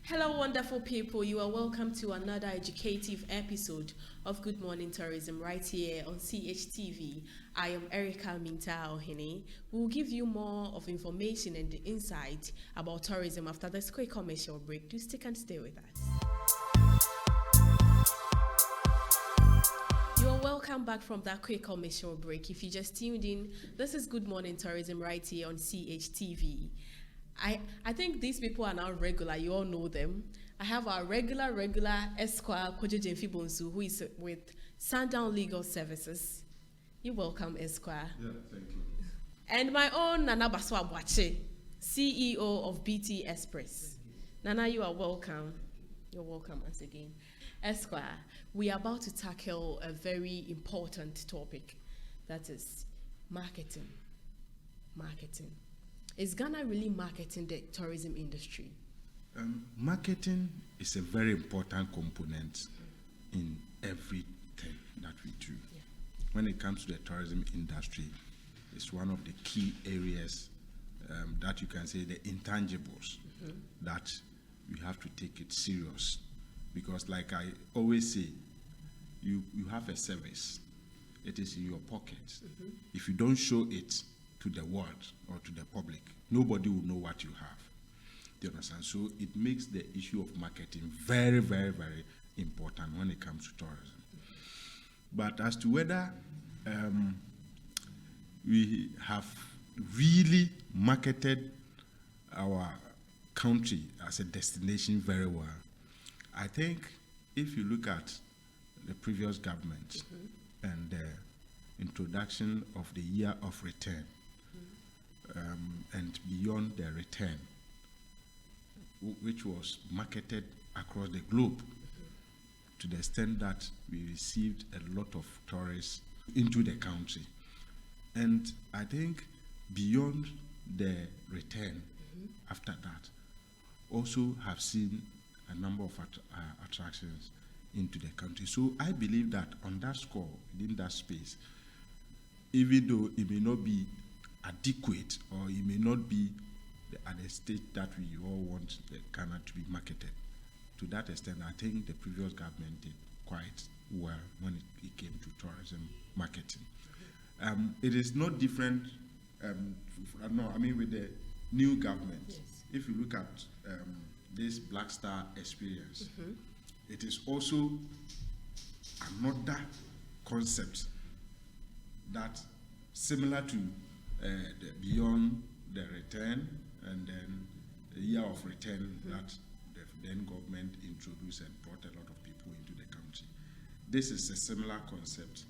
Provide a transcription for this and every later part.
Hello, wonderful people. You are welcome to another educative episode of Good Morning Tourism right here on CHTV. I am Erica Minta Ohene. We will give you more of information and insight about tourism after this quick commercial break. Do stick and stay with us. You are welcome back from that quick commercial break. If you just tuned in, this is Good Morning Tourism right here on CHTV. I think these people are now regular. You all know them. I have our regular Esquire Kojo Jemfi Bonsu, who is with Sundown Legal Services. You're welcome, Esquire. Yeah, thank you. And my own Nana Baswa Bwache, CEO of BT Express. Nana, you are welcome. You're welcome once again. Esquire, we are about to tackle a very important topic, that is marketing. Marketing. Is Ghana really marketing the tourism industry? Marketing is a very important component in everything that we do. Yeah. When it comes to the tourism industry, it's one of the key areas that you can say the intangibles that we have to take it serious. Because like I always say, you have a service. It is in your pocket. If you don't show it to the world or to the public, nobody will know what you have. Do you understand? So it makes the issue of marketing very, very, very important when it comes to tourism. But as to whether we have really marketed our country as a destination very well, I think if you look at the previous government and the introduction of the year of return, and beyond the return, which was marketed across the globe to the extent that we received a lot of tourists into the country. And I think beyond the return, after that, also have seen a number of attractions into the country. So I believe that on that score, within that space, even though it may not be adequate or it may not be at the state that we all want the Ghana to be marketed, to that extent, I think the previous government did quite well when it came to tourism marketing. It is not different, with the new government. Yes. If you look at this Black Star experience, it is also another concept that similar to the beyond the return and then the year of return that the then government introduced and brought a lot of people into the country. This is a similar concept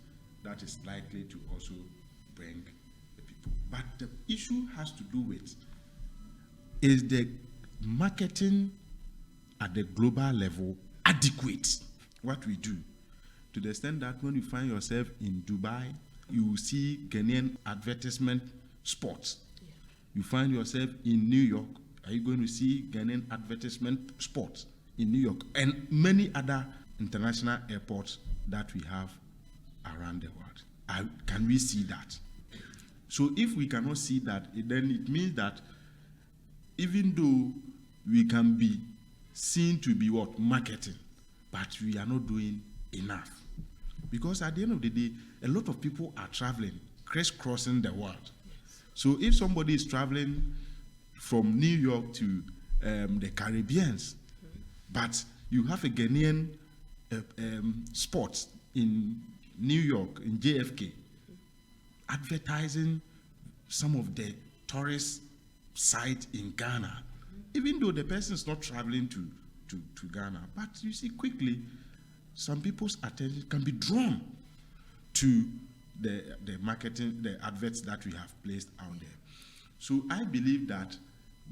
that is likely to also bring the people. But the issue has to do with, is the marketing at the global level adequate? What we do, to the extent that when you find yourself in Dubai, you will see Ghanaian advertisement spots. Yeah. You find yourself in New York, are you going to see Ghanaian advertisement spots in New York and many other international airports that we have around the world? Can we see that? So if we cannot see that, then it means that even though we can be seen to be marketing, but we are not doing enough. Because at the end of the day, a lot of people are traveling, crisscrossing the world. Yes. So if somebody is traveling from New York to the Caribbeans, but you have a Ghanaian spot in New York, in JFK, advertising some of the tourist sites in Ghana, even though the person is not traveling to Ghana, but you see quickly, some people's attention can be drawn to the marketing, the adverts that we have placed out there. So I believe that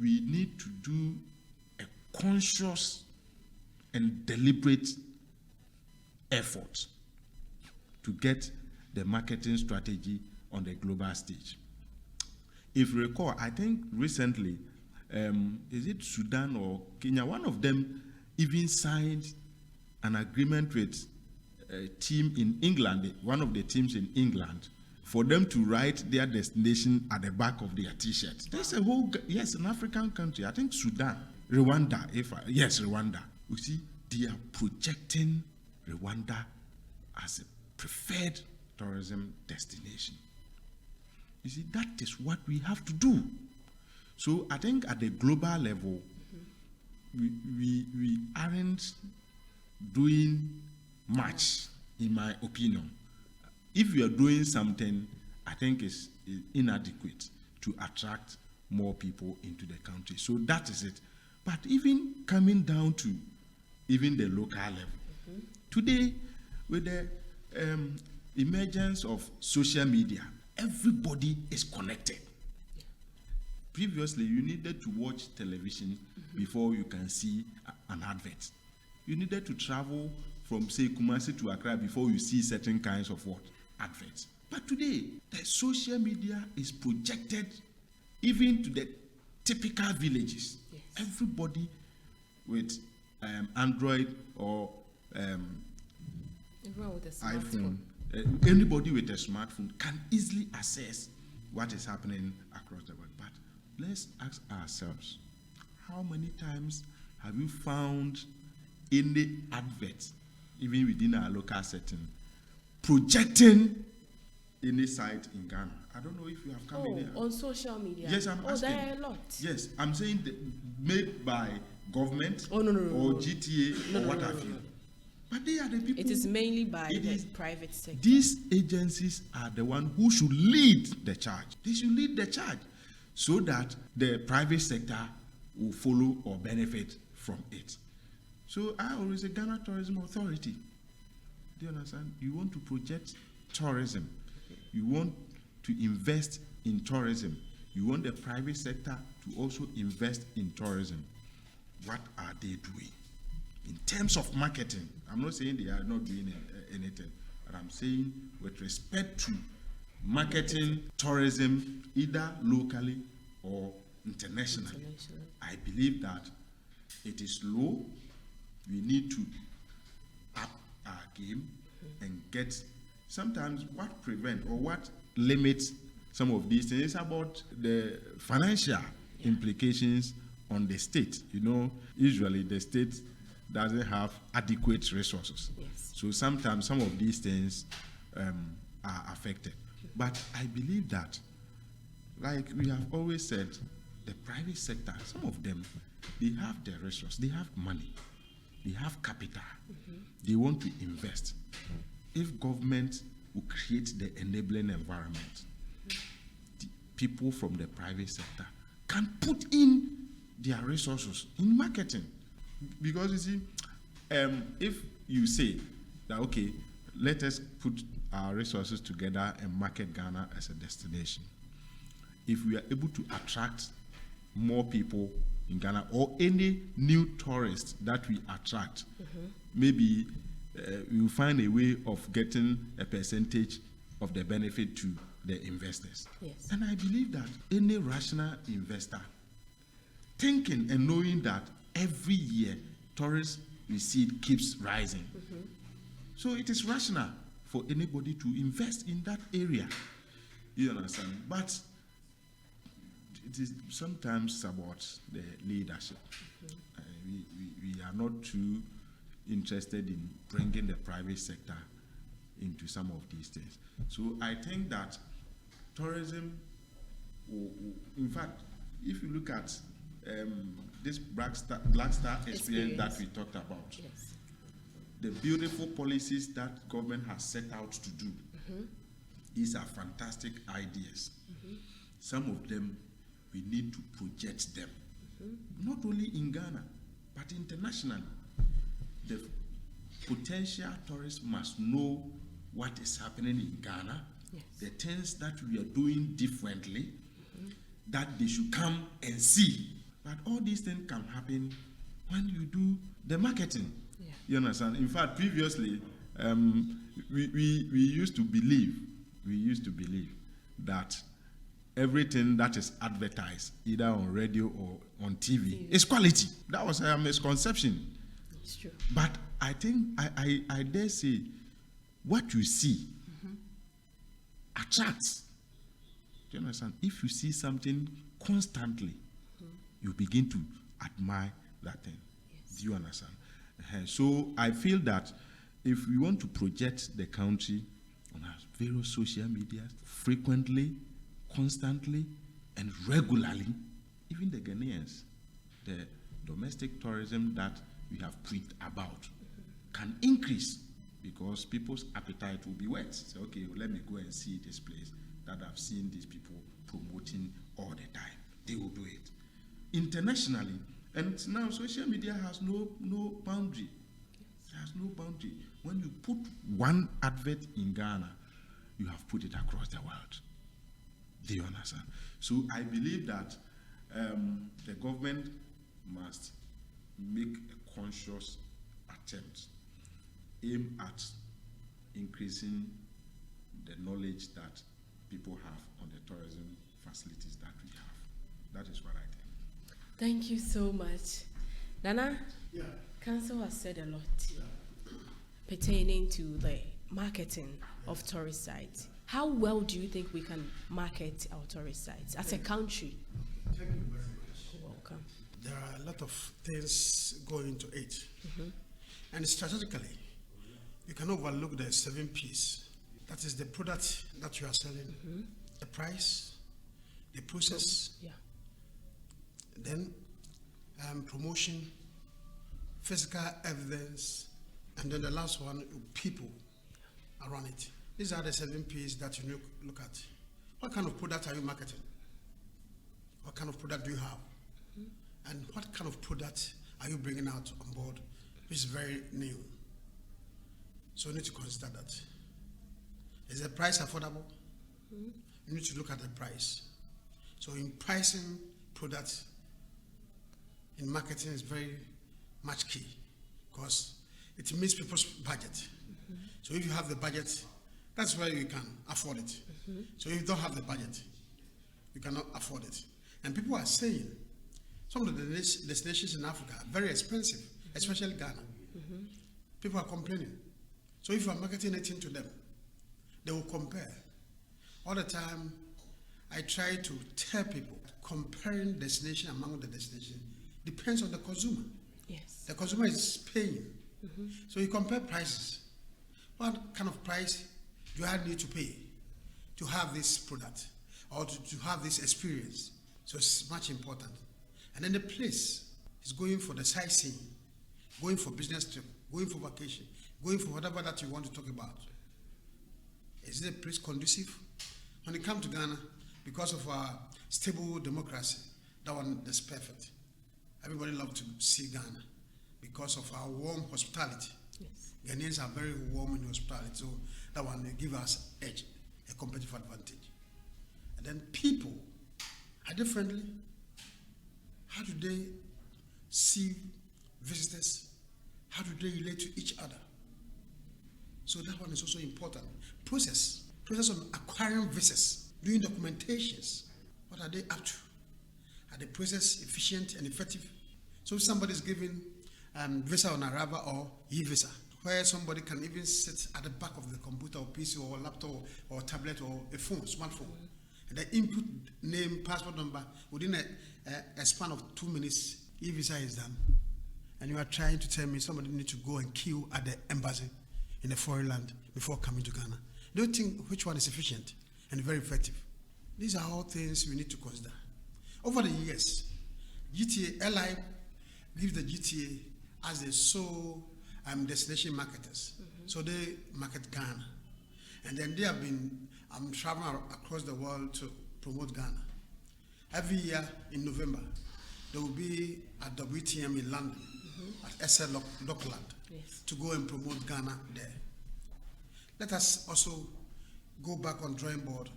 we need to do a conscious and deliberate effort to get the marketing strategy on the global stage. If you recall, I think recently, is it Sudan or Kenya, one of them even signed an agreement with a team in England, one of the teams in England, for them to write their destination at the back of their t-shirt. There's a whole, yes, an African country, I think Sudan. Rwanda, Rwanda. You see, they are projecting Rwanda as a preferred tourism destination. You see, that is what we have to do. So I think at the global level, we aren't doing much, in my opinion. If you are doing something, I think it's inadequate to attract more people into the country. So that is it. But even coming down to even the local level, today, with the emergence of social media, everybody is connected. Previously, you needed to watch television before you can see an advert. You needed to travel from, say, Kumasi to Accra before you see certain kinds of what? Adverts. But today, the social media is projected even to the typical villages. Yes. Everybody with Android or Everyone with a iPhone, smartphone. anybody with a smartphone can easily access what is happening across the world. But let's ask ourselves, how many times have you found any advert, even within our local setting, projecting any site in Ghana? I don't know if you have come in. On social media. Yes, I'm asking. There are a lot. Yes, I'm saying made by government No. or GTA or what have you. But they are the people. It is mainly by the private sector. These agencies are the ones who should lead the charge. They should lead the charge so that the private sector will follow or benefit from it. So I always say Ghana Tourism Authority. Do you understand? You want to project tourism. You want to invest in tourism. You want the private sector to also invest in tourism. What are they doing? In terms of marketing, I'm not saying they are not doing anything, but I'm saying with respect to marketing tourism, either locally or internationally, I believe that it is low. We need to up our game and get. Sometimes what prevent or what limits some of these things is about the financial implications on the state. You know, usually the state doesn't have adequate resources. Yes. So sometimes some of these things are affected. But I believe that, like we have always said, the private sector, some of them, they have the resource, they have money, they have capital, they want to invest. If government will create the enabling environment, the people from the private sector can put in their resources in marketing. Because you see, if you say that, okay, let us put our resources together and market Ghana as a destination, if we are able to attract more people in Ghana or any new tourist that we attract, maybe we will find a way of getting a percentage of the benefit to the investors. Yes. And I believe that any rational investor, thinking and knowing that every year tourist receipt keeps rising, so it is rational for anybody to invest in that area. You understand? But it is sometimes about the leadership. We are not too interested in bringing the private sector into some of these things. So I think that tourism, in fact, if you look at this Black Star experience that we talked about, Yes. the beautiful policies that government has set out to do, these are fantastic ideas. Some of them, we need to project them, not only in Ghana, but internationally. The potential tourists must know what is happening in Ghana, the things that we are doing differently, that they should come and see. But all these things can happen when you do the marketing. Yeah. You understand? In fact, previously, we used to believe that everything that is advertised, either on radio or on TV, is quality. That was a misconception. It's true. But I think, I dare say, what you see attracts. Do you understand? If you see something constantly, you begin to admire that thing. Yes. Do you understand? So I feel that if we want to project the country on our various social media frequently, constantly, and regularly, even the Ghanaians, the domestic tourism that we have preached about can increase because people's appetite will be whet. So, okay, well, let me go and see this place that I've seen these people promoting all the time. They will do it. Internationally, and now social media has no boundary. It has no boundary. When you put one advert in Ghana, you have put it across the world. Do you understand? So I believe that the government must make a conscious attempt, aim at increasing the knowledge that people have on the tourism facilities that we have. That is what I think. Thank you so much. Nana, Yeah. Council has said a lot Yeah. pertaining to the marketing of tourist sites. How well do you think we can market our tourist sites as a country? Thank you very much. You're welcome. There are a lot of things going into it. And strategically, you can overlook the 7 P's. That is the product that you are selling, the price, the process, Yeah. then promotion, physical evidence, and then the last one, people around it. These are the 7 P's that you look at. What kind of product are you marketing? What kind of product do you have? And what kind of product are you bringing out on board, which is very new? So you need to consider that. Is the price affordable? You need to look at the price. So in pricing products, in marketing is very much key because it meets people's budget. So if you have the budget, that's where you can afford it. So if you don't have the budget, you cannot afford it. And people are saying some of the destinations in Africa are very expensive, especially Ghana. People are complaining. So if you are marketing anything to them, they will compare. All the time, I try to tell people comparing destination among the destination depends on the consumer. Yes. The consumer is paying. So you compare prices. What kind of price do I need to pay to have this product or to have this experience? So it's much important. And then the place is going for the sightseeing, going for business trip, going for vacation, going for whatever that you want to talk about. Is the place conducive? When it comes to Ghana, because of our stable democracy, that one is perfect. Everybody loves to see Ghana because of our warm hospitality. Yes. Ghanaians are very warm in hospitality, so that one they give us edge, a competitive advantage. And then people are differently. How do they see visitors? How do they relate to each other? So that one is also important. Process of acquiring visitors, doing documentations. What are they up to? Are the process efficient and effective? So if somebody is giving visa on arrival or e-visa, where somebody can even sit at the back of the computer or PC or laptop or tablet or a phone, smartphone, and they input name, passport number, within a span of 2 minutes, e-visa is done. And you are trying to tell me somebody needs to go and queue at the embassy in a foreign land before coming to Ghana. Do you think which one is efficient and very effective? These are all things we need to consider. Over the years, GTA, LI gives the GTA as the sole destination marketers. So they market Ghana. And then they have been traveling across the world to promote Ghana. Every year in November, there will be a WTM in London at SL Dockland to go and promote Ghana there. Let us also go back on drawing board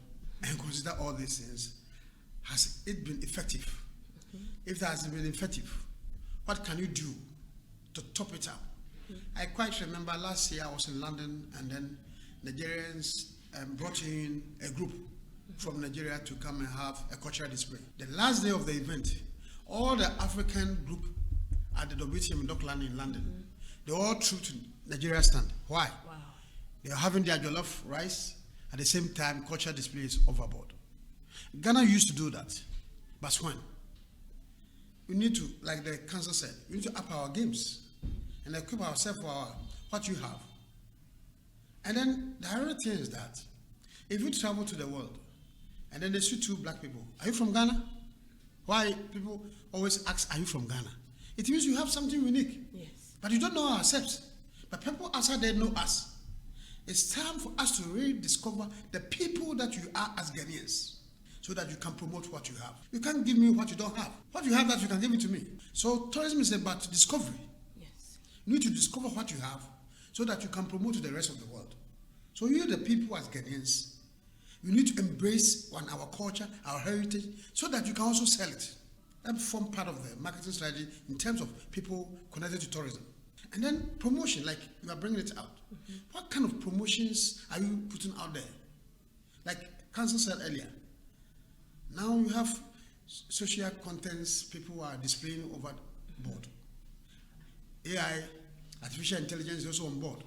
and consider all these things. Has it been effective? If it has been effective, what can you do to top it up? I quite remember last year I was in London and then Nigerians brought in a group from Nigeria to come and have a cultural display. The last day of the event, all the African group at the WTM Dockland in London, they all threw to Nigeria stand. Why? Wow. They are having their jollof rice, at the same time cultural display is overboard. Ghana used to do that, but when? we need to, like the council said, we need to up our games and equip ourselves for what you have. And then the other thing is that if you travel to the world and then they see two black people, are you from Ghana? Why people always ask, are you from Ghana? It means you have something unique. Yes. But you don't know ourselves. But people outside there know us. It's time for us to really discover the people that you are as Ghanaians so that you can promote what you have. You can't give me what you don't have. What you have that you can give it to me. So tourism is about discovery. Yes. You need to discover what you have so that you can promote to the rest of the world. So you, the people as Ghanaians, you need to embrace our culture, our heritage, so that you can also sell it. That forms part of the marketing strategy in terms of people connected to tourism. And then promotion, like you are bringing it out. Mm-hmm. What kind of promotions are you putting out there? Like Council said earlier, now you have social contents people are displaying over board. AI, artificial intelligence is also on board.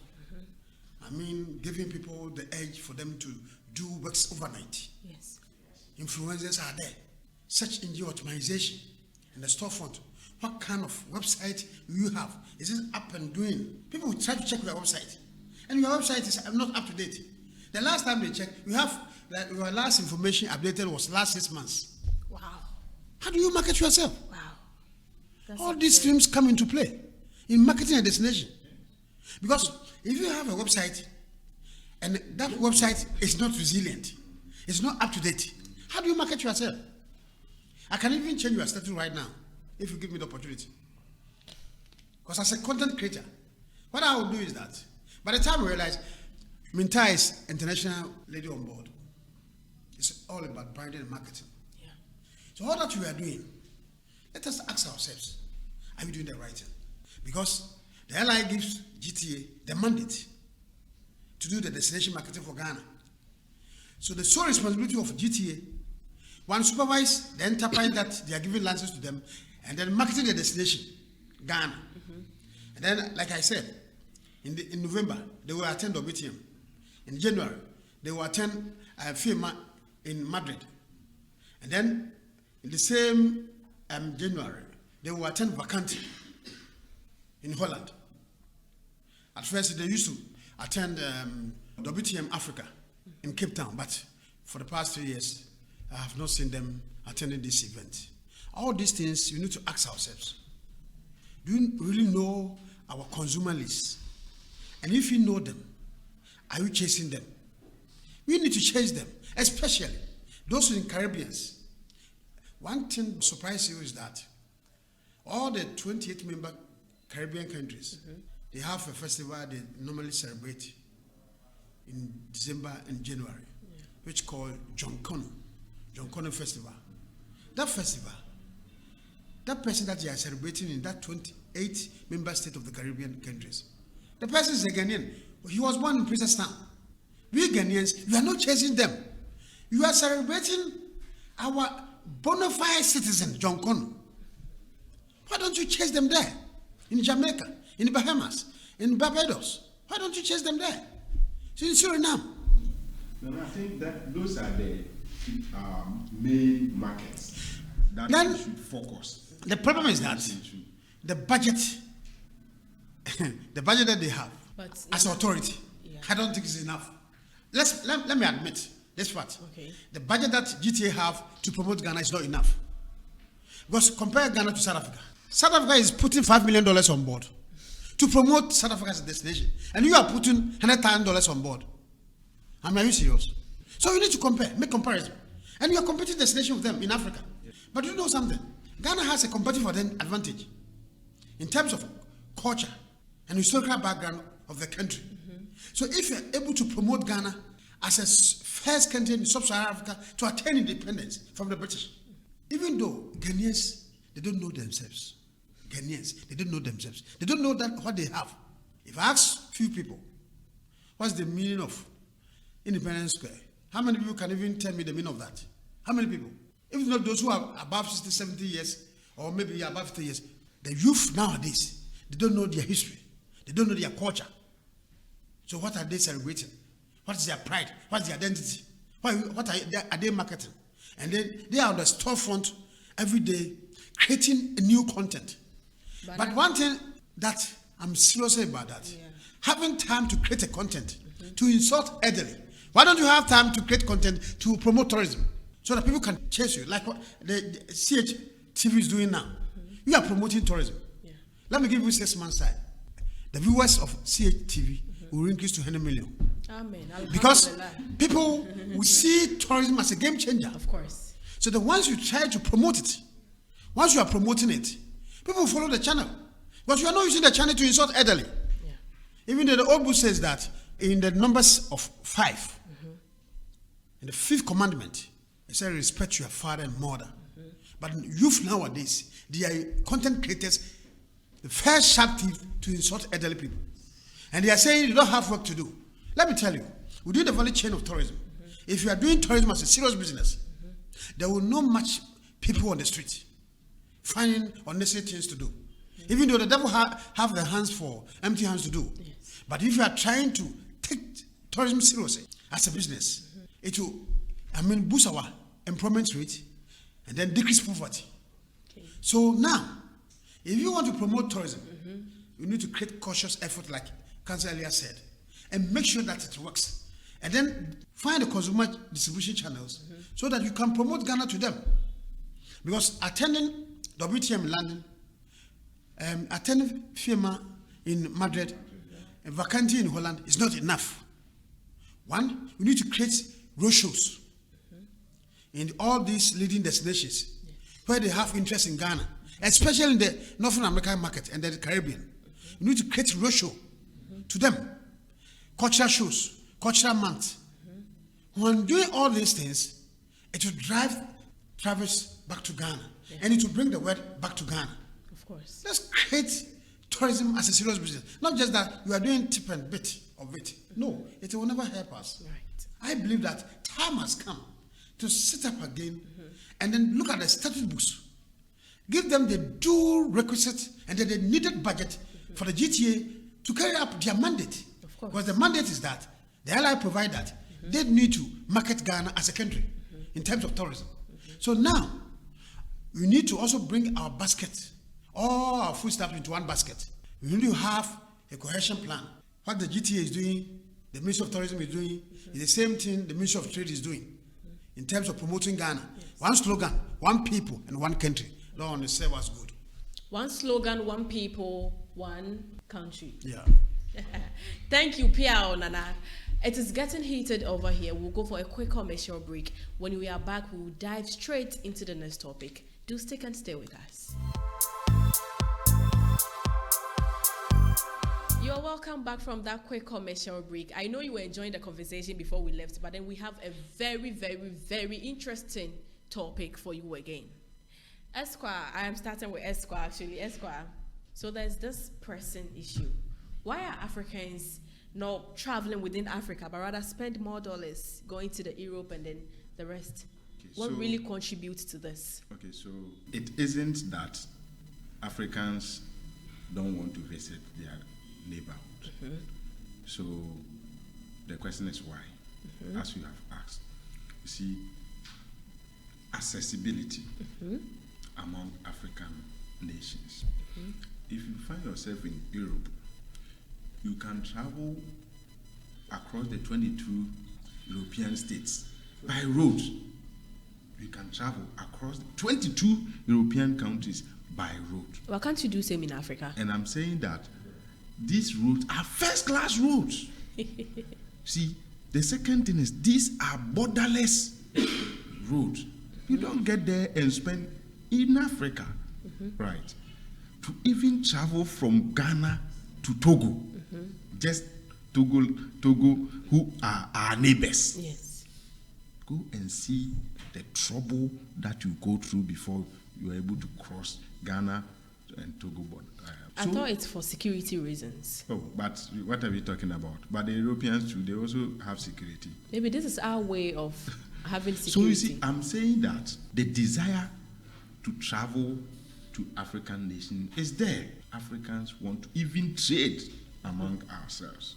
I mean, giving people the edge for them to do works overnight. Yes. Influencers are there. Search engine optimization in the storefront. What kind of website do you have? Is it up and doing? People will try to check your website, and your website is not up to date. The last time they checked, your last information updated was last 6 months. Wow. How do you market yourself? Wow. That's All these streams come into play in marketing a destination. Because if you have a website and that website is not resilient, it's not up to date, how do you market yourself? I can even change your status right now if you give me the opportunity. Because as a content creator, what I will do is that by the time I realize Minta is international lady on board, it's all about branding and marketing. Yeah. So all that we are doing, let us ask ourselves, are we doing the right thing? Because the LI gives GTA the mandate to do the destination marketing for Ghana. So the sole responsibility of GTA, one supervise the enterprise that they are giving license to them, and then marketing the destination, Ghana. Mm-hmm. And then, like I said, in November, they will attend WTM. In January, they will attend FIMA in Madrid. And then, in the same January, they will attend Vacanti in Holland. At first, they used to attend WTM Africa in Cape Town, but for the past 3 years, I have not seen them attending this event. All these things, you need to ask ourselves. Do you really know our consumer list? And if you know them, are you chasing them? We need to chase them, especially those in Caribbeans. One thing surprise you is that all the 28 member Caribbean countries, they have a festival they normally celebrate in December and January, which called John Connor Festival. That festival, that person that they are celebrating in that 28 member state of the Caribbean countries, the person is a Ghanaian. He was born in Princess Town. We Ghanaians, you are not chasing them. You are celebrating our bona fide citizen, John Connor. Why don't you chase them there? In Jamaica, in the Bahamas, in Barbados. Why don't you chase them there? So in Suriname. No, I think that those are the main markets that Then, we should focus. The problem is that the budget, the budget that they have as authority, I don't think is enough. Let me admit this part. Okay. The budget that GTA have to promote Ghana is not enough. Because compare Ghana to South Africa. South Africa is putting $5 million on board to promote South Africa as a destination. And you are putting $100,000 on board. I mean, are you serious? So you need to compare, make comparison. And you are competing destination with them in Africa. But you know something? Ghana has a competitive advantage in terms of culture and historical background of the country. So if you are able to promote Ghana as a first country in sub-Saharan Africa to attain independence from the British, even though Ghanaians, they don't know themselves. Ghanaians, they don't know themselves. They don't know that what they have. If I ask few people, what's the meaning of Independence Square? How many people can even tell me the meaning of that? How many people? If not those who are above 60, 70 years, or maybe above 50 years, the youth nowadays, they don't know their history. They don't know their culture. So what are they celebrating? What is their pride? What is their identity? What are they marketing? And then they are on the storefront every day, creating new content. But I- one thing that I'm serious about that, Yeah. having time to create a content to insult elderly. Why don't you have time to create content to promote tourism so that people can chase you, like what the CHTV is doing now? You are promoting tourism. Yeah. Let me give you 6 months time. The viewers of CHTV will increase to 100 million Amen. because Alhamdulillah. people will see tourism as a game changer. Of course. So that once you try to promote it, once you are promoting it, people will follow the channel. But you are not using the channel to insult elderly. Yeah. Even though the old book says that in the numbers of 5, in the 5th commandment, it says respect your father and mother. But youth nowadays, they are content creators, the first sharp thief to insult elderly people. And they are saying you don't have work to do. Let me tell you, within the value chain of tourism, if you are doing tourism as a serious business, there will not much people on the street finding unnecessary things to do. Even though the devil have the hands for empty hands to do. Yes. But if you are trying to take tourism seriously as a business, it will, boost our employment rate and then decrease poverty. Okay. So now, if you want to promote tourism, you need to create cautious effort, like Council earlier said, and make sure that it works. And then find the consumer distribution channels so that you can promote Ghana to them. Because attending WTM in London, attending FIMA in Madrid, a vacancy in Holland is not enough. One, we need to create roadshows in all these leading destinations where they have interest in Ghana, especially in the Northern American market and the Caribbean. We need to create roadshow to them, cultural shows, cultural months. When doing all these things, it will drive travelers back to Ghana, and it will bring the word back to Ghana. Of course. Let's create tourism as a serious business. Not just that you are doing tip and bit of it. No, it will never help us. Right. I believe that time has come to sit up again and then look at the statute books. Give them the due requisite and then the needed budget for the GTA to carry out their mandate. Of course. Because the mandate is that the ally provide that they need to market Ghana as a country in terms of tourism. So now we need to also bring our basket, all our foodstuffs into one basket. We need to have a cohesion plan. What the GTA is doing, the Ministry of Tourism is doing, is the same thing the Ministry of Trade is doing in terms of promoting Ghana. One slogan, one people, and one country. Lord, on serve us good. One slogan, one people, one country. Yeah. Thank you, Pia Nana. It is getting heated over here. We'll go for a quick commercial break. When we are back, we'll dive straight into the next topic. Do stick and stay with us. You're welcome back from that quick commercial break. I know you were enjoying the conversation before we left, but then we have a very, very, very interesting topic for you again. Esquire, I am starting with Esquire actually. Esquire, so there's this pressing issue. Why are Africans not traveling within Africa, but rather spend more dollars going to the Europe and then the rest? Okay, What so- really contributes to this? Okay, so it isn't that Africans don't want to visit their neighborhood. So the question is why, as you have asked. You see, accessibility among African nations. If you find yourself in Europe, you can travel across the 22 European states by road. You can travel across 22 European countries by road. Why can't you do same in Africa? And I'm saying that these roads are first-class roads. See, the second thing is these are borderless roads. You don't get there and spend in Africa, right? To even travel from Ghana to Togo, just Togo, who are our neighbors. Yes. Go and see the trouble that you go through before you are able to cross Ghana and Togo border. I thought it's for security reasons. Oh, but what are we talking about? But the Europeans too, they also have security. Maybe this is our way of having So security. you see, I'm saying that the desire to travel to African nations is there. Africans want to even trade among ourselves.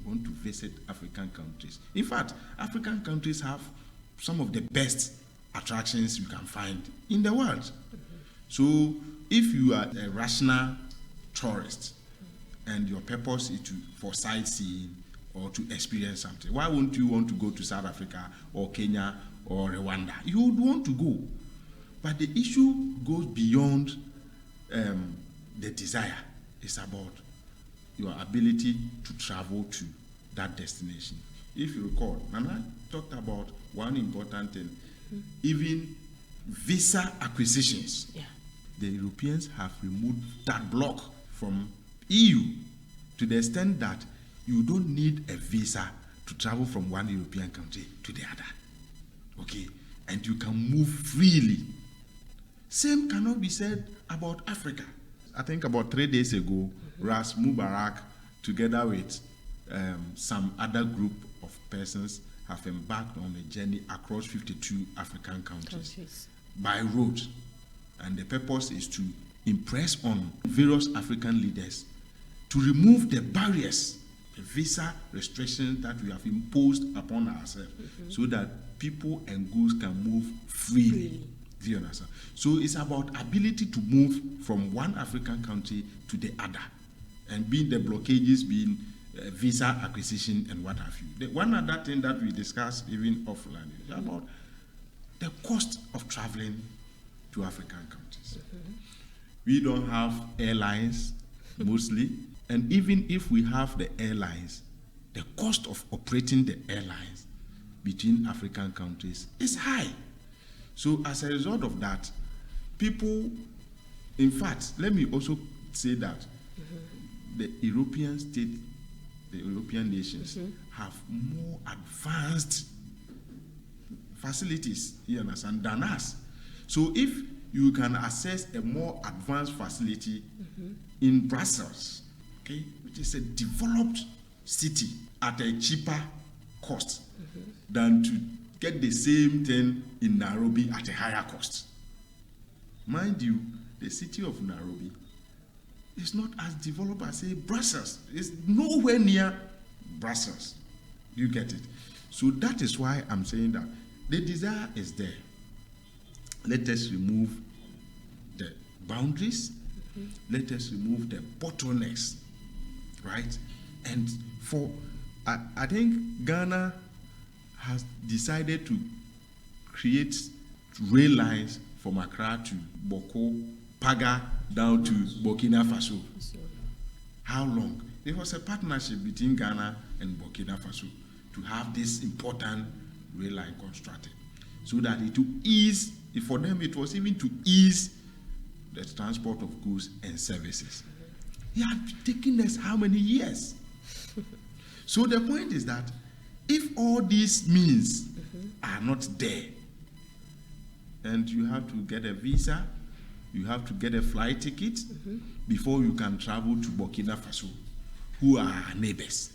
Want to visit African countries. In fact, African countries have some of the best attractions you can find in the world. So if you are a rational tourist and your purpose is for sightseeing or to experience something, why won't you want to go to South Africa or Kenya or Rwanda? You would want to go. But the issue goes beyond the desire. It's about your ability to travel to that destination. If you recall, Nana talked about one important thing, even visa acquisitions. Yeah. The Europeans have removed that block from EU to the extent that you don't need a visa to travel from one European country to the other. Okay? And you can move freely. Same cannot be said about Africa. I think about 3 days ago, Ras Mubarak, together with some other group of persons, have embarked on a journey across 52 African countries by road. And the purpose is to impress on various African leaders to remove the barriers, the visa restrictions that we have imposed upon ourselves, so that people and goods can move freely. Do you understand? So it's about ability to move from one African country to the other, and being the blockages, being visa acquisition and what have you. The one other thing that we discussed even offline is about the cost of traveling to African countries. We don't have airlines mostly, and even if we have the airlines, the cost of operating the airlines between African countries is high. So as a result of that, people, in fact, let me also say that the European states, the European nations have more advanced facilities, you understand, than us. So if you can access a more advanced facility in Brussels, okay, which is a developed city at a cheaper cost than to get the same thing in Nairobi at a higher cost. Mind you, the city of Nairobi is not as developed as, say, Brussels. It's nowhere near Brussels. You get it? So that is why I'm saying that the desire is there. Let us remove the boundaries. Let us remove the bottlenecks, right? And I think Ghana has decided to create rail lines from Accra to Boko, Paga, down to Burkina Faso. How long? There was a partnership between Ghana and Burkina Faso to have this important rail line constructed, so that it will ease, for them it was even to ease the transport of goods and services. It had taken us how many years? So the point is that if all these means are not there, and you have to get a visa, you have to get a flight ticket before you can travel to Burkina Faso, who are our neighbors,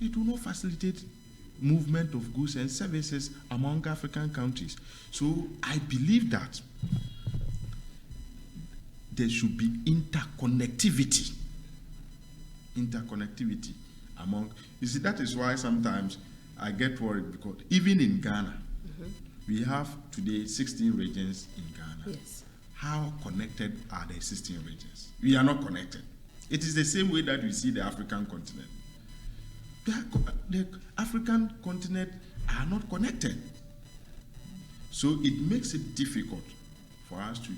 it will not facilitate movement of goods and services among African countries. So I believe that there should be interconnectivity among, you see, that is why sometimes I get worried, because even in Ghana, we have today 16 regions in Ghana. Yes. How connected are the 16 regions? We are not connected. It is the same way that we see the African continent. The African continent are not connected. So it makes it difficult for us to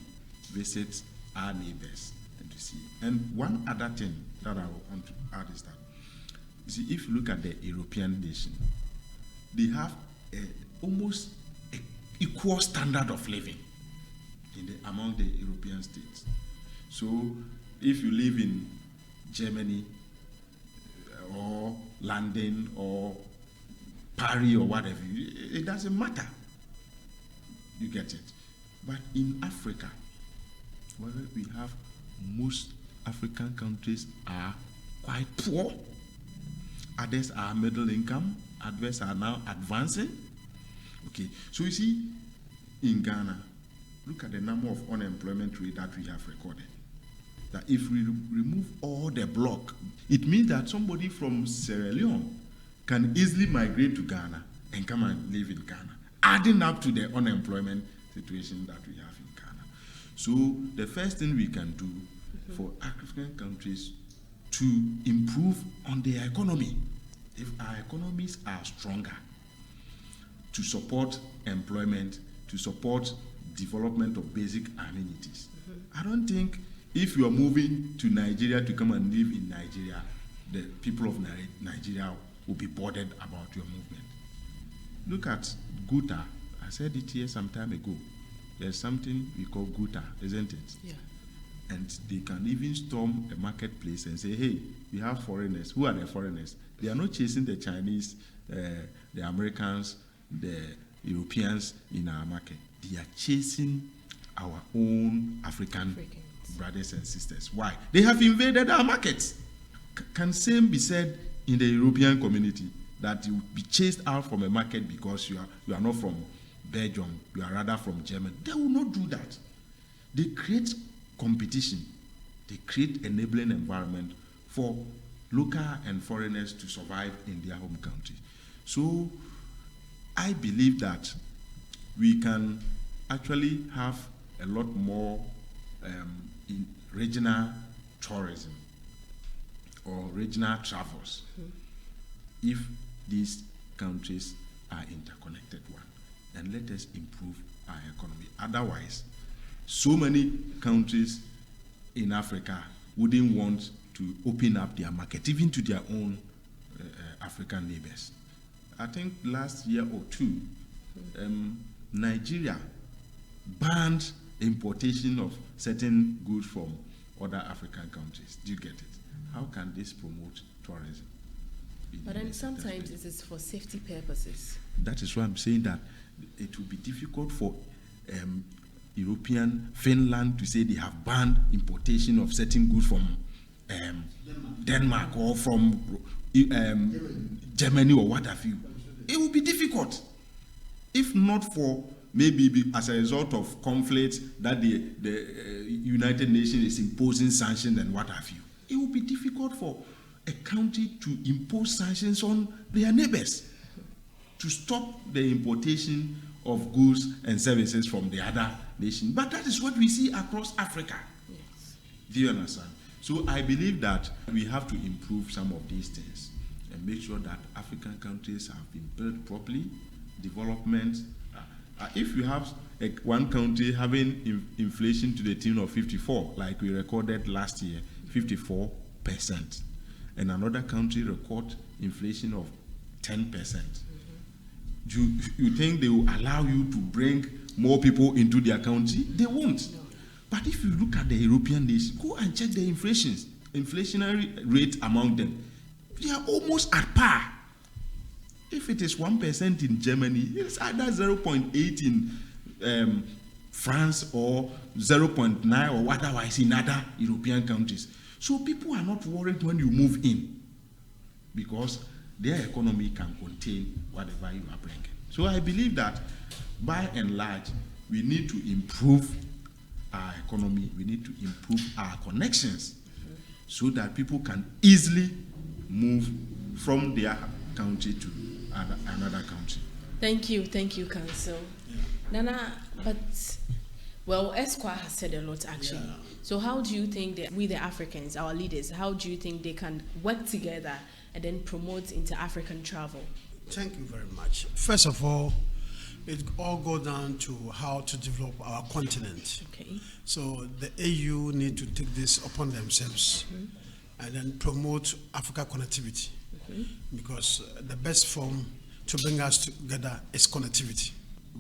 visit our neighbors and to see. And one other thing that I want to add is that, you see, if you look at the European nation, they have almost equal standard of living among the European states. So if you live in Germany or London or Paris or whatever, it doesn't matter. You get it. But in Africa, where we have most African countries are quite poor, others are middle income, others are now advancing. Okay, so you see, in Ghana, look at the number of unemployment rate that we have recorded. That if we remove all the block, it means that somebody from Sierra Leone can easily migrate to Ghana and come and live in Ghana, adding up to the unemployment situation that we have in Ghana. So the first thing we can do for African countries to improve on their economy, if our economies are stronger, to support employment, to support development of basic amenities. I don't think if you are moving to Nigeria to come and live in Nigeria, the people of Nigeria will be bothered about your movement. Look at Guta. I said it here some time ago. There's something we call Guta, isn't it? Yeah. And they can even storm a marketplace and say, hey, we have foreigners. Who are the foreigners? They are not chasing the Chinese, the Americans, the Europeans in our market. They are chasing our own Africans. Brothers and sisters. Why? They have invaded our markets. Can same be said in the European community, that you will be chased out from a market because you are not from Belgium, you are rather from Germany? They will not do that. They create competition. They create enabling environment for local and foreigners to survive in their home country. So I believe that we can actually have a lot more in regional tourism or regional travels if these countries are interconnected one, and let us improve our economy. Otherwise, so many countries in Africa wouldn't want to open up their market even to their own African neighbors. I think last year or two, Nigeria banned importation of certain goods from other African countries. Do you get it? How can this promote tourism? But then sometimes it is for safety purposes. That is why I'm saying that it will be difficult for European Finland to say they have banned importation of certain goods from Denmark or from Germany or what have you. It will be difficult. If not for maybe as a result of conflict that the United Nations is imposing sanctions and what have you, it will be difficult for a country to impose sanctions on their neighbors to stop the importation of goods and services from the other nation. But that is what we see across Africa. Yes. Do you understand? So I believe that we have to improve some of these things and make sure that African countries have been built properly, development. If you have one country having inflation to the tune of 54, like we recorded last year, 54%, and another country record inflation of 10%, you think they will allow you to bring more people into their country? They won't. No. But if you look at the European nations, go and check the inflationary rate among them. They are almost at par. If it is 1% in Germany, it's either 0.8 in France or 0.9 or otherwise in other European countries. So people are not worried when you move in because their economy can contain whatever you are bringing. So I believe that by and large, we need to improve our economy, we need to improve our connections so that people can easily move from their country to another country. Thank you, Council. Yeah. Nana, but, well, Esquire has said a lot actually. Yeah. So how do you think that we the Africans, our leaders, how do you think they can work together and then promote inter-African travel? Thank you very much. First of all, it all goes down to how to develop our continent. Okay. So the AU need to take this upon themselves and then promote Africa connectivity because the best form to bring us together is connectivity.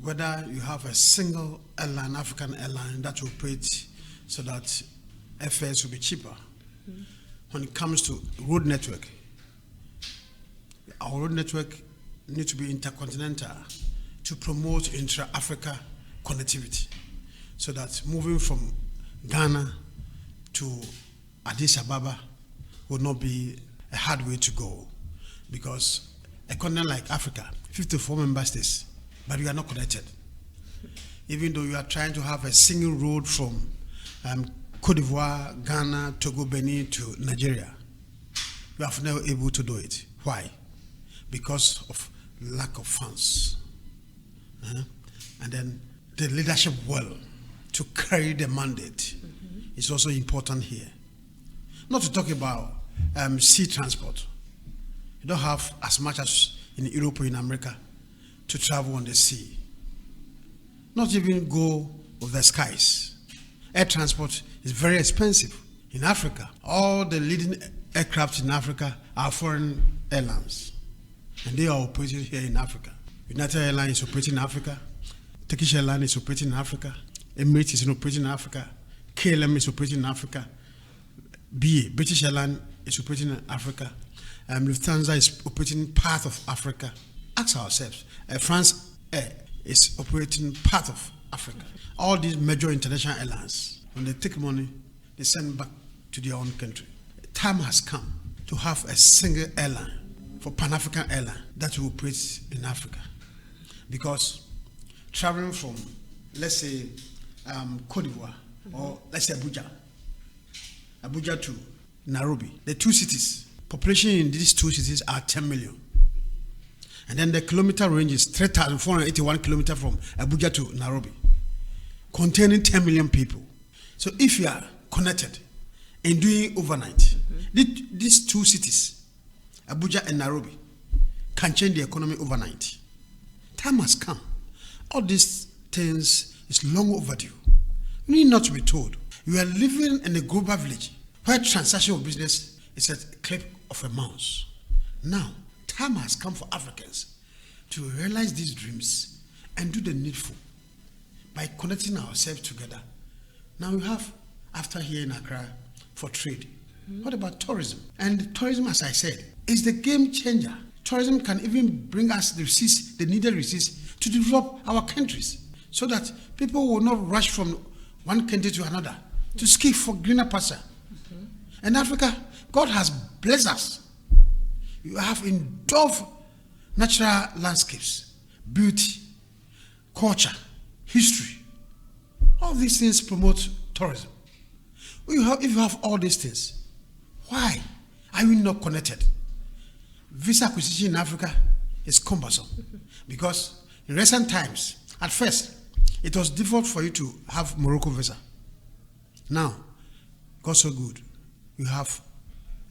Whether you have a single airline, African airline that will operate so that airfares will be cheaper. When it comes to road network, our road network needs to be intercontinental to promote intra-Africa connectivity so that moving from Ghana to Addis Ababa would not be a hard way to go because a continent like Africa, 54 member states, but we are not connected. Even though you are trying to have a single road from Cote d'Ivoire, Ghana, Togo, Benin to Nigeria, you have never able to do it. Why? Because of lack of funds. And then the leadership will to to carry the mandate is also important here. Not to talk about sea transport. You don't have as much as in Europe or in America to travel on the sea. Not even go with the skies. Air transport is very expensive. In Africa, all the leading aircraft in Africa are foreign airlines. And they are operated here in Africa. United Airlines is operating in Africa. Turkish Airlines is operating in Africa. Emirates is operating in Africa. KLM is operating in Africa. BA, British Airlines, is operating in Africa. Lufthansa is operating part of Africa. Ask ourselves, France Air is operating part of Africa. All these major international airlines, when they take money, they send back to their own country. Time has come to have a single airline for Pan-African airline that will operate in Africa. Because traveling from, let's say, Cote d'Ivoire, or let's say Abuja to Nairobi, the two cities, population in these two cities are 10 million. And then the kilometer range is 3,481 kilometers from Abuja to Nairobi, containing 10 million people. So if you are connected in doing overnight, these two cities, Abuja and Nairobi, can change the economy overnight. Time has come. All these things is long overdue. You need not to be told. You are living in a global village where transaction of business is a click of a mouse. Now, time has come for Africans to realize these dreams and do the needful by connecting ourselves together. Now we have, after here in Accra, for trade. What about tourism? And tourism, as I said, is the game changer. Tourism can even bring us the receipts, the needed receipts, to develop our countries, so that people will not rush from one country to another to seek for greener pasture. And Africa, God has blessed us. You have endowed natural landscapes, beauty, culture, history. All these things promote tourism. If you have all these things, why are we not connected? Visa acquisition in Africa is cumbersome because in recent times, at first, it was difficult for you to have Morocco visa. Now, God so good, you have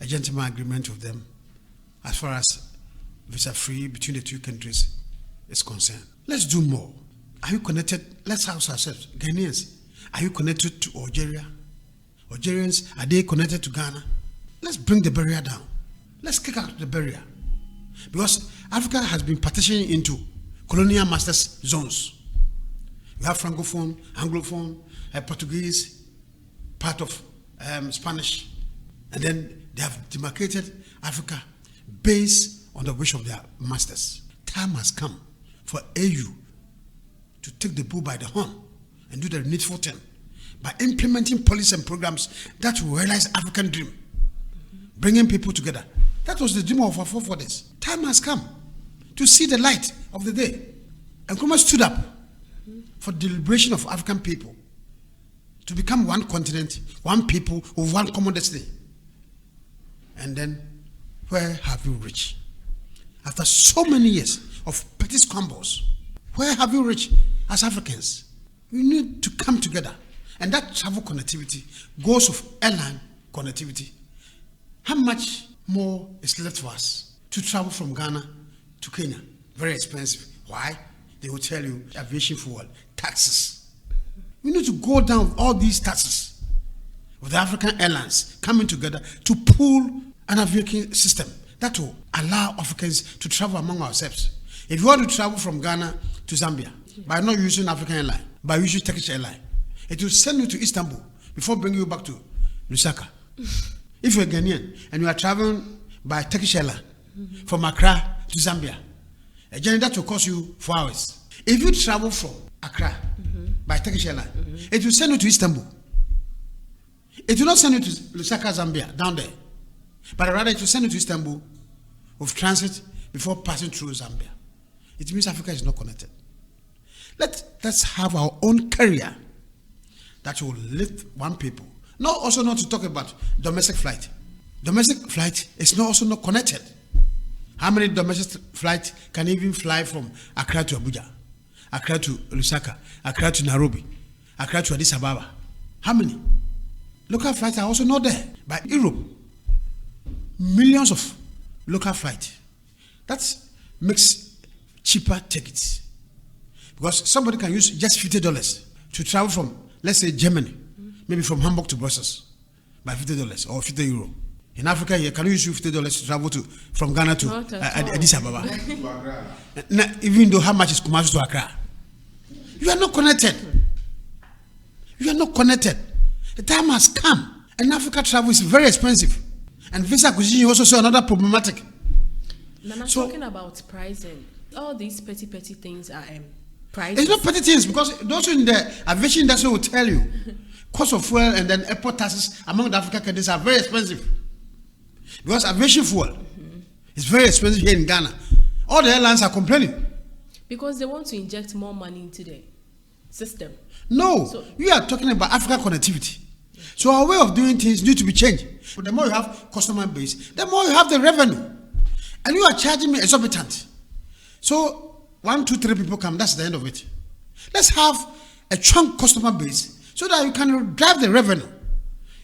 a gentleman agreement with them as far as visa free between the two countries is concerned. Let's do more. Are you connected? Let's ask ourselves, Ghanaians, are you connected to Algeria? Algerians, are they connected to Ghana? Let's bring the barrier down. Let's kick out the barrier. Because Africa has been partitioned into colonial masters zones. You have Francophone, Anglophone, Portuguese, part of Spanish, and then they have demarcated Africa based on the wish of their masters. Time has come for AU to take the bull by the horn and do the needful thing by implementing policies and programs that will realize African dream, bringing people together. That was the dream of our forefathers. Time has come to see the light of the day. And Nkrumah stood up for the liberation of African people, to become one continent, one people with one common destiny. And then, where have you reached? After so many years of petty squabbles, where have you reached as Africans? We need to come together. And that travel connectivity goes with airline connectivity. How much more is left for us to travel from Ghana to Kenya? Very expensive. Why? They will tell you aviation fuel, taxes. We need to go down with all these taxes with the African airlines coming together to pool an aviation system that will allow Africans to travel among ourselves. If you want to travel from Ghana to Zambia by not using African airline, by using Turkish airline, it will send you to Istanbul before bringing you back to Lusaka. If you're Ghanaian and you are traveling by Turkish airline from Accra to Zambia, a journey that will cost you 4 hours. If you travel from Accra by Turkish airline, it will send you to Istanbul. It will not send you to Lusaka, Zambia, down there, but rather it will send you to Istanbul with transit before passing through Zambia. It means Africa is not connected. Let's have our own carrier that will lift one people. Also not to talk about domestic flight. Domestic flight is also not connected. How many domestic flights can even fly from Accra to Abuja, Accra to Lusaka, Accra to Nairobi, Accra to Addis Ababa. How many? Local flights are also not there. By Europe, millions of local flights. That makes cheaper tickets. Because somebody can use just $50 to travel from, let's say, Germany, maybe from Hamburg to Brussels, by $50 or €50. In Africa, here, can you use $50 to travel from Ghana to Addis Ababa? Even though how much is Kumasi to Accra? You are not connected. You are not connected. The time has come, and Africa travel is very expensive. And visa acquisition is also another problematic. Nana, talking about pricing, all these petty things are prices. It's not petty things, because those in the aviation industry will tell you cost of fuel and then airport taxes among the African countries are very expensive. Because aviation fuel is very expensive here in Ghana. All the airlines are complaining. Because they want to inject more money into the system. No, we are talking about African connectivity. So our way of doing things need to be changed. But the more you have customer base, the more you have the revenue. And you are charging me exorbitant. So 1, 2, 3 people come, that's the end of it. Let's have a strong customer base so that you can drive the revenue.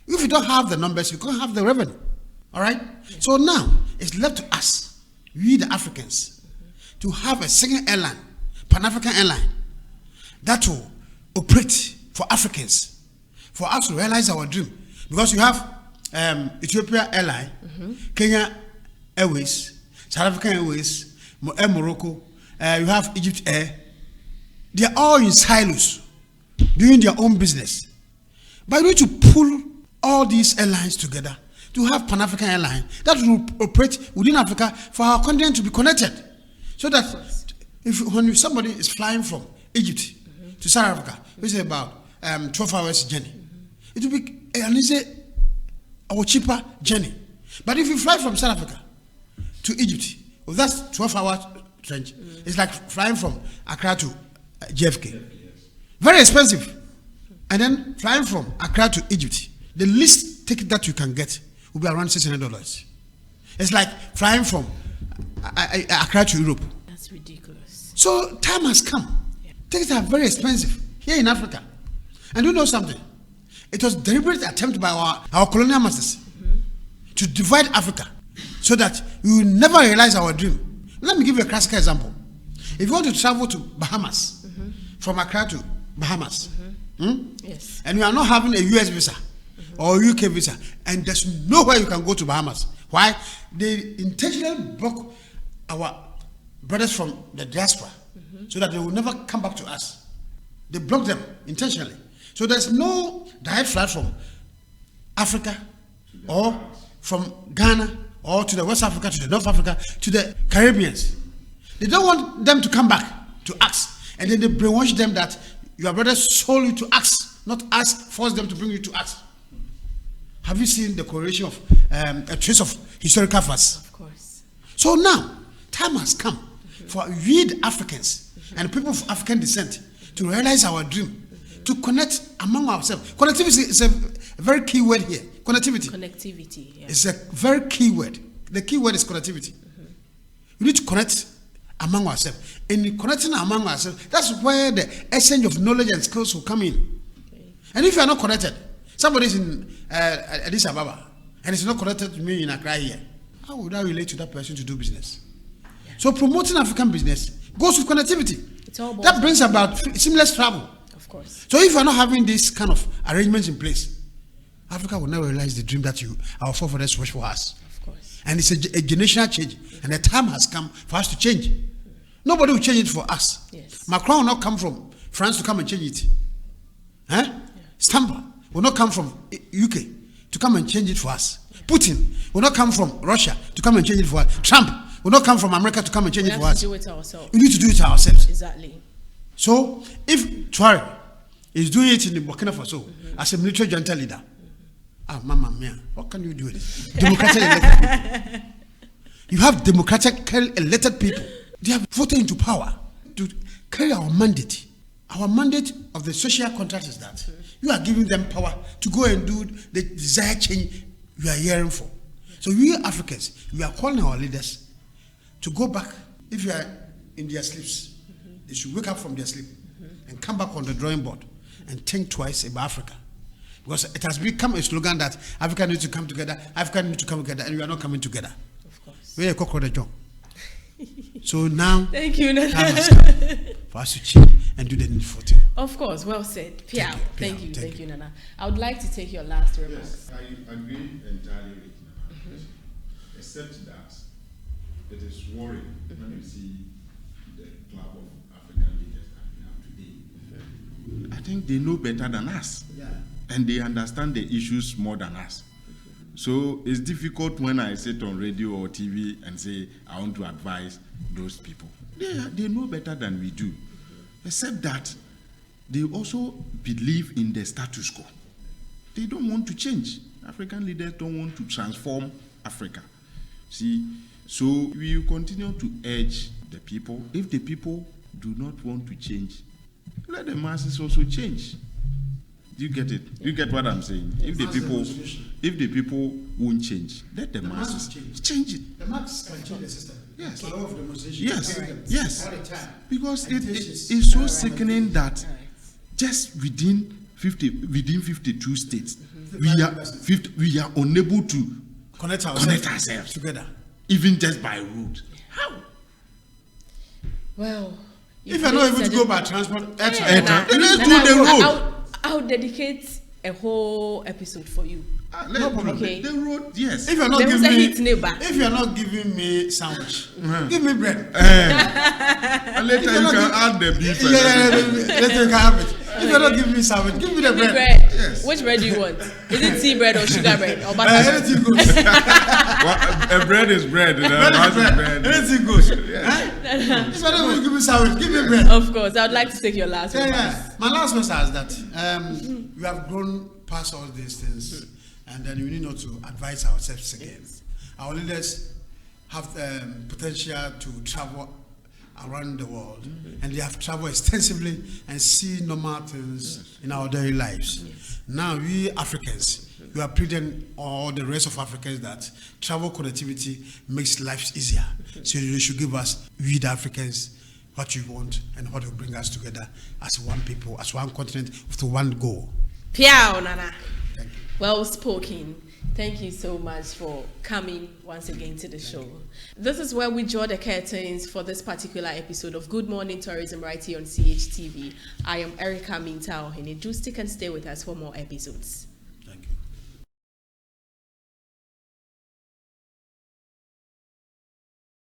If you don't have the numbers, you can't have the revenue. All right? Yeah. So now, it's left to us, we the Africans, to have a second airline, Pan-African airline, that will operate for Africans, for us to realize our dream. Because you have Ethiopia Airline, Kenya Airways, South African Airways, Air Morocco, you have Egypt Air. They are all in silos, doing their own business. But you need to pull all these airlines together to have Pan-African airline that will operate within Africa for our continent to be connected. So that when somebody is flying from Egypt to South Africa, which is about 12 hours journey, it will be an easy or cheaper journey. But if you fly from South Africa to Egypt, well, that's 12-hour trench. It's like flying from Accra to JFK. Very expensive. And then flying from Accra to Egypt, the least ticket that you can get will be around $600. It's like flying from Accra to Europe. That's ridiculous. So time has come. Yeah. Tickets are very expensive here in Africa. And you know something? It was a deliberate attempt by our colonial masters to divide Africa so that we will never realize our dream. Let me give you a classical example. If you want to travel to Bahamas, from Accra to Bahamas, yes, and you are not having a US visa or UK visa, and there's nowhere you can go to Bahamas. Why? They intentionally block our brothers from the diaspora so that they will never come back to us. They block them intentionally. So there's no direct flight from Africa or from Ghana or to the West Africa, to the North Africa, to the Caribbeans. They don't want them to come back to us. And then they brainwash them that your brothers sold you to us, not us force them to bring you to us. Have you seen the correlation of a trace of historical facts? Of course. So now, time has come for we the Africans and people of African descent to realize our dream, to connect among ourselves. Connectivity is a very key word here. Connectivity. Connectivity, yeah. It's a very key word. The key word is connectivity. We need to connect among ourselves. In connecting among ourselves, that's where the essence of knowledge and skills will come in. Okay. And if you are not connected, somebody is in Addis Ababa and is not connected to me in Accra here, how would I relate to that person to do business? Yeah. So promoting African business goes with connectivity. That brings about seamless travel. Of course. So if you are not having this kind of arrangements in place, Africa will never realize the dream that our forefathers wished for us. Of course. And it's a generational change. And the time has come for us to change. Nobody will change it for us. Yes. Macron will not come from France to come and change it. Yeah. Stamper will not come from UK to come and change it for us. Yeah. Putin will not come from Russia to come and change it for us. Trump will not come from America to come and change it for us. We have to do it ourselves. We need to do it ourselves. Exactly. So if Traore is doing it in the Burkina Faso as a military junta leader, Mama Mia, what can you do? Democratic elected people. You have democratically elected people. They have voted into power to carry our mandate. Our mandate of the social contract is that you are giving them power to go and do the desired change you are hearing for. So we Africans, we are calling our leaders to go back. If you are in their sleeps, they should wake up from their sleep and come back on the drawing board and think twice about Africa. Because it has become a slogan that Africa needs to come together, Africa needs to come together, and we are not coming together. Of course. We are a job. So now, Thank you, Nana. time has come for us to change and do the needful thing. Of course, well said. Piao. Thank you, Thank you, Nana. I would like to take your last remarks. Yes, I agree entirely with Nana, except that it is worrying when you see the club of African leaders that we have today. I think they know better than us, and they understand the issues more than us. So it's difficult when I sit on radio or TV and say I want to advise those people. They know better than we do, except that they also believe in the status quo. They don't want to change. African leaders don't want to transform Africa. See, so we will continue to urge the people. If the people do not want to change, let the masses also change. Do you get it? You get what I'm saying? If the people won't change, let the masses change it. The masses can change the system. Yes. By of demonstration. Yes. All the time. Because it is is so sickening that just within 52 states, we are unable to Connect ourselves together. even just by road. How? Well, If you're not able to go by transport, air Nana, transport, let's do the road. I'll dedicate a whole episode for you. No problem. Okay. The road, yes. if you're not There was a giving heat neighbor. if you're not giving me sandwich, give me bread. And later you can add the beef. Later you can have it. If you're not giving me sandwich, give me the bread. Bread. Yes. Which bread do you want? Is it tea bread or sugar bread or butter bread? Anything goes. A bread is bread. Bread. Anything goes. If you're not going to give me sandwich, give me bread. Of course, I would like to take your last one. My last message is that we have grown past all these things, and then we need not to advise ourselves again. Our leaders have potential to travel around the world, and they have traveled extensively and see normal things in our daily lives. Now we Africans, we are pleading all the rest of Africans that travel connectivity makes life easier. So they should give us, we the Africans, what we want and what will bring us together as one people, as one continent, with one goal. Piao, Nana. Thank you. Well spoken. Thank you so much for coming once again to the show. This is where we draw the curtains for this particular episode of Good Morning Tourism right here on CHTV. I am Erica Mintao, and do stick and stay with us for more episodes.